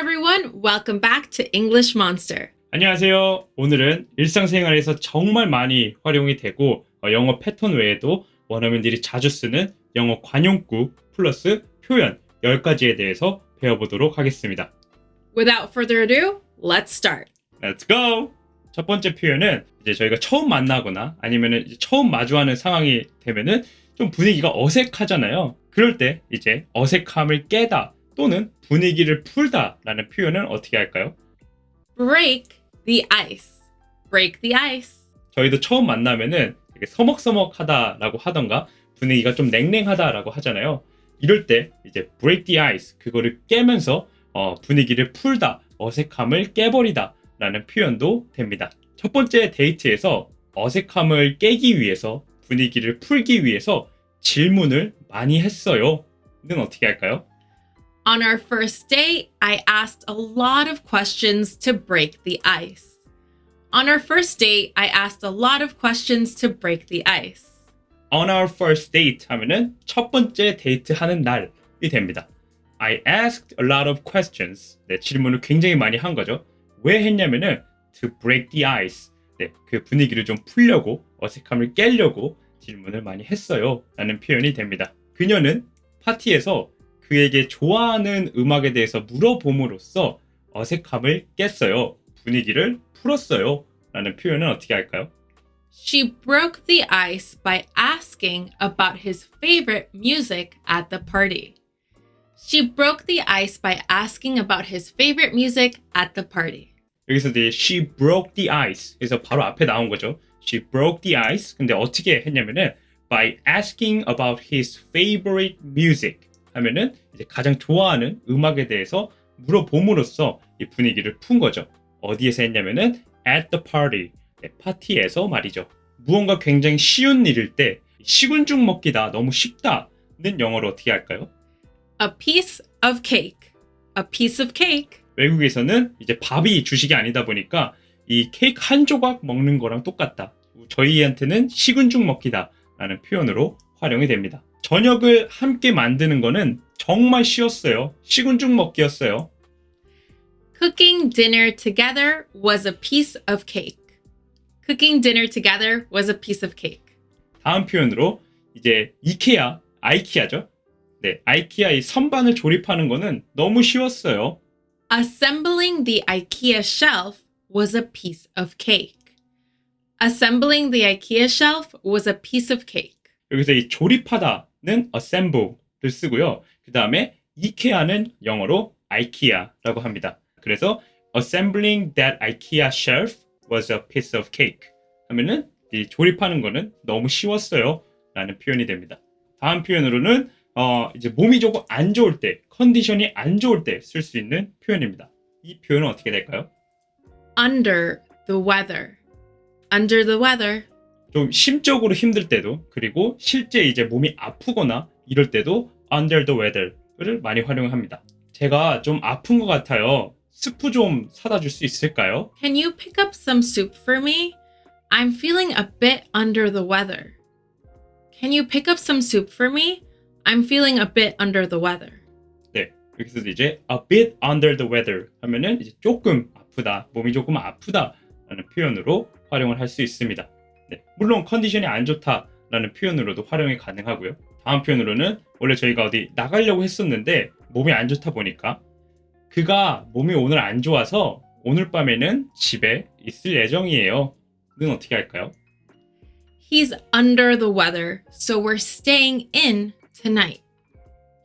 everyone, welcome back to English Monster. 안녕하세요. 오늘은 일상생활에서 정말 많이 활용이 되고 영어 패턴 외에도 원어민들이 자주 쓰는 영어 관용구 플러스 표현 10가지에 대해서 배워보도록 하겠습니다. Without further ado, let's start. Let's go! 첫 번째 표현은 이제 저희가 처음 만나거나 아니면은 이제 처음 마주하는 상황이 되면은 좀 분위기가 어색하잖아요. 그럴 때 이제 어색함을 깨다 또는 분위기를 풀다라는 표현은 어떻게 할까요? Break the ice. Break the ice. 저희도 처음 만나면은 되게 서먹서먹하다라고 하던가 분위기가 좀 냉랭하다라고 하잖아요. 이럴 때 이제 break the ice 그거를 깨면서 분위기를 풀다, 어색함을 깨버리다 라는 표현도 됩니다. 첫 번째 데이트에서 어색함을 깨기 위해서 분위기를 풀기 위해서 질문을 많이 했어요. 는 어떻게 할까요? On our first date, I asked a lot of questions to break the ice. On our first date, I asked a lot of questions to break the ice. On our first date 하면은 첫 번째 데이트 하는 날이 됩니다. I asked a lot of questions. 네, 질문을 굉장히 많이 한 거죠. 왜 했냐면은 to break the ice. 네, 그 분위기를 좀 풀려고 어색함을 깨려고 질문을 많이 했어요. 라는 표현이 됩니다. 그녀는 파티에서 그에게 좋아하는 음악에 대해서 물어봄으로써 어색함을 깼어요. 분위기를 풀었어요. 라는 표현은 어떻게 할까요? She broke the ice by asking about his favorite music at the party. She broke the ice by asking about his favorite music at the party. 여기서 이제 she broke the ice. 그래서 바로 앞에 나온 거죠. She broke the ice. 근데 어떻게 했냐면은 by asking about his favorite music 하면은 이제 가장 좋아하는 음악에 대해서 물어봄으로써 이 분위기를 푼 거죠. 어디에서 했냐면은 at the party. 네, 파티에서 말이죠. 무언가 굉장히 쉬운 일일 때 시군죽 먹기다 너무 쉽다는 영어로 어떻게 할까요? A piece of cake. A piece of cake. 외국에서는 이제 밥이 주식이 아니다 보니까 이 케이크 한 조각 먹는 거랑 똑같다. 저희한테는 시군죽 먹기다 라는 표현으로 활용이 됩니다. 저녁을 함께 만드는 거는 정말 쉬웠어요. 시군죽 먹기였어요. Cooking dinner together was a piece of cake. Cooking dinner together was a piece of cake. 다음 표현으로 이제 아이키아죠. 네, 아이키아의 선반을 조립하는 거는 너무 쉬웠어요. Assembling the IKEA shelf was a piece of cake. Assembling the IKEA shelf was a piece of cake. 여기서 이 조립하다는 assemble를 쓰고요. 그 다음에 이케아는 영어로 IKEA라고 합니다. 그래서 assembling that IKEA shelf was a piece of cake 하면은 이 조립하는 거는 너무 쉬웠어요 라는 표현이 됩니다. 다음 표현으로는 이제 몸이 조금 안 좋을 때, 컨디션이 안 좋을 때 쓸 수 있는 표현입니다. 이 표현은 어떻게 될까요? Under the weather. Under the weather. 좀 심적으로 힘들 때도 그리고 실제 이제 몸이 아프거나 이럴 때도 under the weather를 많이 활용합니다. 제가 좀 아픈 것 같아요. 스프 좀 사다 줄 수 있을까요? Can you pick up some soup for me? I'm feeling a bit under the weather. Can you pick up some soup for me? I'm feeling a bit under the weather. 네, 여기서 이제 a bit under the weather 하면은 이제 조금 아프다, 몸이 조금 아프다라는 표현으로 활용을 할 수 있습니다. 네, 물론 컨디션이 안 좋다라는 표현으로도 활용이 가능하고요. 다음 표현으로는 원래 저희가 어디 나가려고 했었는데 몸이 안 좋다 보니까 그가 몸이 오늘 안 좋아서 오늘 밤에는 집에 있을 예정이에요. 는 어떻게 할까요? He's under the weather, so we're staying in tonight.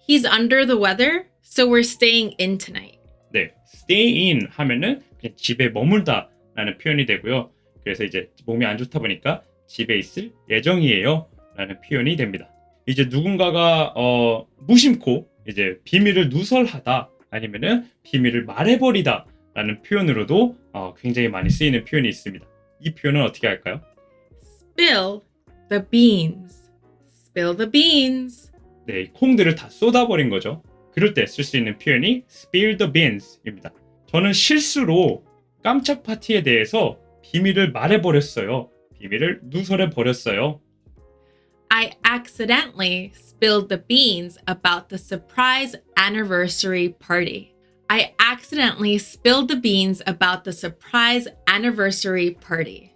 He's under the weather, so we're staying in tonight. 네, stay in 하면은 그냥 집에 머물다 라는 표현이 되고요. 그래서 이제 몸이 안 좋다 보니까 집에 있을 예정이에요 라는 표현이 됩니다. 이제 누군가가 무심코 이제 비밀을 누설하다 아니면은 비밀을 말해버리다 라는 표현으로도 굉장히 많이 쓰이는 표현이 있습니다. 이 표현은 어떻게 할까요? Spill the beans. Spill the beans. 네, 콩들을 다 쏟아버린 거죠. 그럴 때 쓸 수 있는 표현이 spill the beans입니다. 저는 실수로 깜짝 파티에 대해서 비밀을 말해버렸어요. 비밀을 누설해버렸어요. I accidentally spilled the beans about the surprise anniversary party. I accidentally spilled the beans about the surprise anniversary party.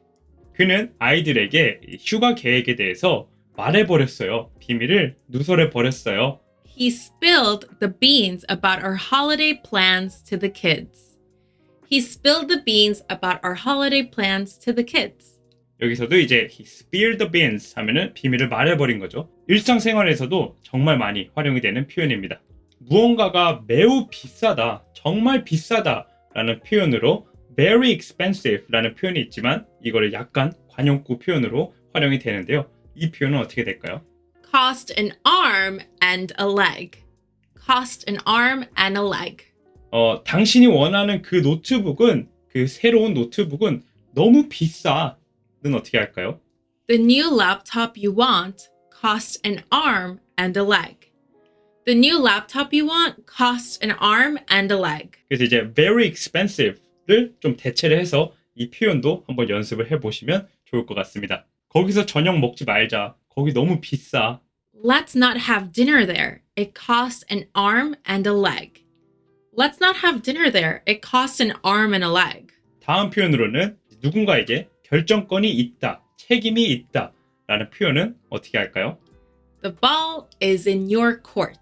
그는 아이들에게 이 휴가 계획에 대해서 말해버렸어요. 비밀을 누설해버렸어요. He spilled the beans about our holiday plans to the kids. He spilled the beans about our holiday plans to the kids. 여기서도 이제 he spilled the beans 하면은 비밀을 말해버린 거죠. 일상생활에서도 정말 많이 활용이 되는 표현입니다. 무언가가 매우 비싸다, 정말 비싸다 라는 표현으로 very expensive 라는 표현이 있지만 이거를 약간 관용구 표현으로 활용이 되는데요. 이 표현은 어떻게 될까요? Cost an arm and a leg. Cost an arm and a leg. 당신이 원하는 그 노트북은, 그 새로운 노트북은 너무 비싸. 는 어떻게 할까요? The new laptop you want cost an arm and a leg. The new laptop you want cost an arm and a leg. 그래서 이제 very expensive를 좀 대체를 해서 이 표현도 한번 연습을 해보시면 좋을 것 같습니다. 거기서 저녁 먹지 말자. 거기 너무 비싸. Let's not have dinner there. It costs an arm and a leg. Let's not have dinner there. It costs an arm and a leg. 다음 표현으로는 누군가에게 결정권이 있다, 책임이 있다 라는 표현은 어떻게 할까요? The ball is in your court.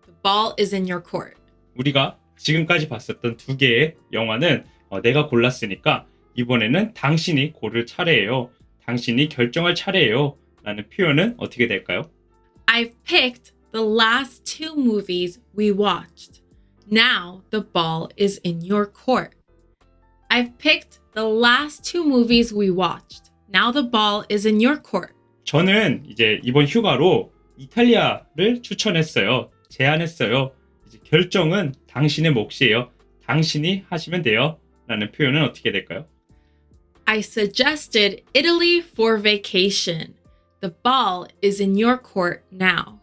The ball is in your court. 우리가 지금까지 봤었던 두 개의 영화는 내가 골랐으니까 이번에는 당신이 고를 차례예요. 당신이 결정할 차례예요. 라는 표현은 어떻게 될까요? I've picked the last two movies we watched. Now the ball is in your court. I've picked the last two movies we watched. Now the ball is in your court. 저는 이제 이번 휴가로 이탈리아를 추천했어요. 제안했어요. 이제 결정은 당신의 몫이에요. 당신이 하시면 돼요. 라는 표현은 어떻게 될까요? I suggested Italy for vacation. The ball is in your court now.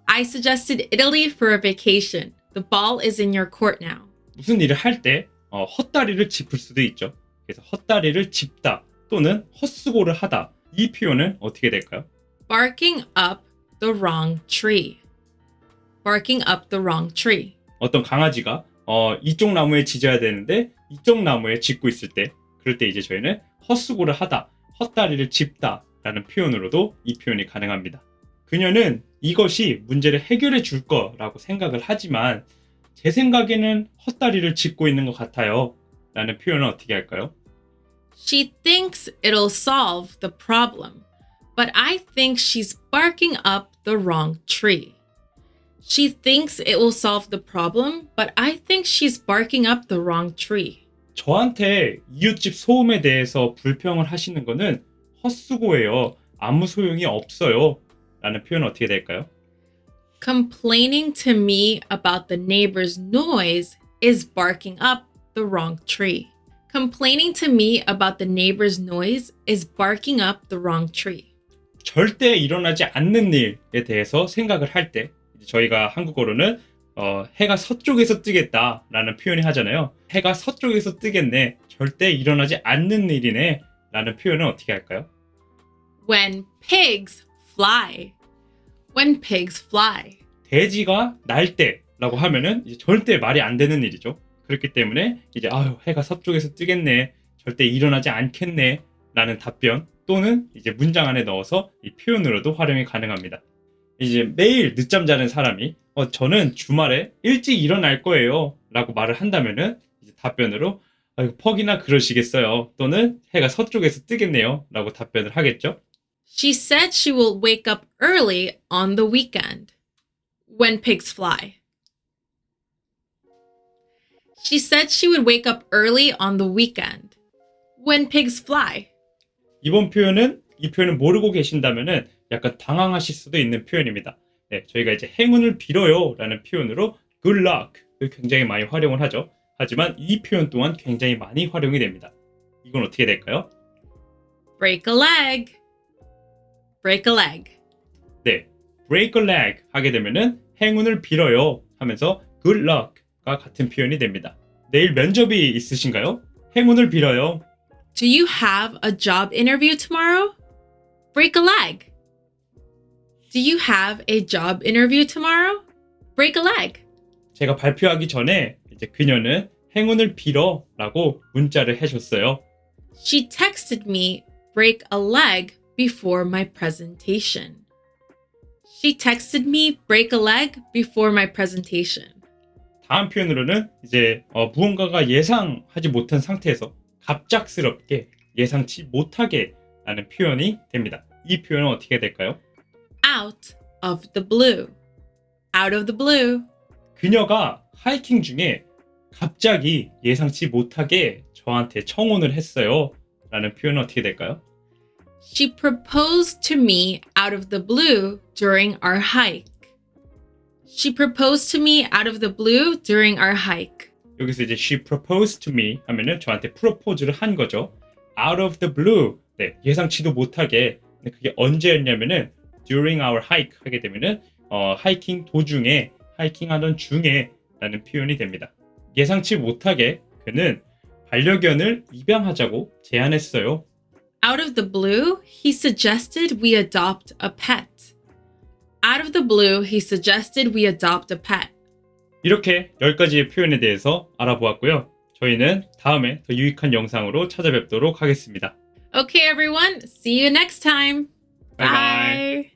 I suggested Italy for a vacation. The ball is in your court now. 무슨 일을 할 때 헛다리를 짚을 수도 있죠. 그래서 헛다리를 짚다 또는 헛수고를 하다. 이 표현은 어떻게 될까요? Barking up the wrong tree. Barking up the wrong tree. 어떤 강아지가 이쪽 나무에 짖어야 되는데 이쪽 나무에 짖고 있을 때 그럴 때 이제 저희는 헛수고를 하다, 헛다리를 짚다 라는 표현으로도 이 표현이 가능합니다. 그녀는 이것이 문제를 해결해 줄 거라고 생각을 하지만 제 생각에는 헛다리를 짚고 있는 것 같아요 라는 표현은 어떻게 할까요? She thinks it'll solve the problem, but I think she's barking up the wrong tree. She thinks it will solve the problem, but I think she's barking up the wrong tree. 저한테 이웃집 소음에 대해서 불평을 하시는 거는 헛수고예요. 아무 소용이 없어요. 라는 표현은 어떻게 될까요? Complaining to me about the neighbor's noise is barking up the wrong tree. Complaining to me about the neighbor's noise is barking up the wrong tree. 절대 일어나지 않는 일에 대해서 생각을 할 때 저희가 한국어로는 해가 서쪽에서 뜨겠다라는 표현을 하잖아요. 해가 서쪽에서 뜨겠네. 절대 일어나지 않는 일이네. 라는 표현은 어떻게 할까요? When pigs fly. When pigs fly. 돼지가 날 때라고 하면은 이제 절대 말이 안 되는 일이죠. 그렇기 때문에 이제 해가 서쪽에서 뜨겠네. 절대 일어나지 않겠네. 라는 답변 또는 이제 문장 안에 넣어서 이 표현으로도 활용이 가능합니다. 이제 매일 늦잠 자는 사람이 저는 주말에 일찍 일어날 거예요. 라고 말을 한다면은 이제 답변으로 퍽이나 그러시겠어요. 또는 해가 서쪽에서 뜨겠네요. 라고 답변을 하겠죠. She said she will wake up early on the weekend. When pigs fly. She said she would wake up early on the weekend. When pigs fly. 이 표현은 모르고 계신다면은 약간 당황하실 수도 있는 표현입니다. 네, 저희가 이제 행운을 빌어요 라는 표현으로 good luck를 굉장히 많이 활용을 하죠. 하지만 이 표현 또한 굉장히 많이 활용이 됩니다. 이건 어떻게 될까요? Break a leg. Break a leg. 네, break a leg 하게 되면은 행운을 빌어요 하면서 good luck가 같은 표현이 됩니다. 내일 면접이 있으신가요? 행운을 빌어요. Do you have a job interview tomorrow? Break a leg. Do you have a job interview tomorrow? Break a leg. 제가 발표하기 전에 이제 그녀는 행운을 빌어라고 문자를 해줬어요. She texted me, break a leg before my presentation. She texted me, break a leg before my presentation. 다음 표현으로는 이제 무언가가 예상하지 못한 상태에서 갑작스럽게 예상치 못하게 라는 표현이 됩니다. 이 표현은 어떻게 될까요? Out of the blue. Out of the blue. 그녀가 하이킹 중에 갑자기 예상치 못하게 저한테 청혼을 했어요. 라는 표현은 어떻게 될까요? She proposed to me out of the blue during our hike. She proposed to me out of the blue during our hike. 여기서 이제 she proposed to me 하면은 저한테 프로포즈를 한 거죠. Out of the blue. 네, 예상치도 못하게. 근데 그게 언제였냐면은 during our hike 하게 되면은 하이킹 도중에 하이킹하던 중에 라는 표현이 됩니다. 예상치 못하게 그는 반려견을 입양하자고 제안했어요. Out of the blue, he suggested we adopt a pet. Out of the blue, he suggested we adopt a pet. 이렇게 10가지의 표현에 대해서 알아보았고요. 저희는 다음에 더 유익한 영상으로 찾아뵙도록 하겠습니다. Okay, everyone, see you next time. Bye bye.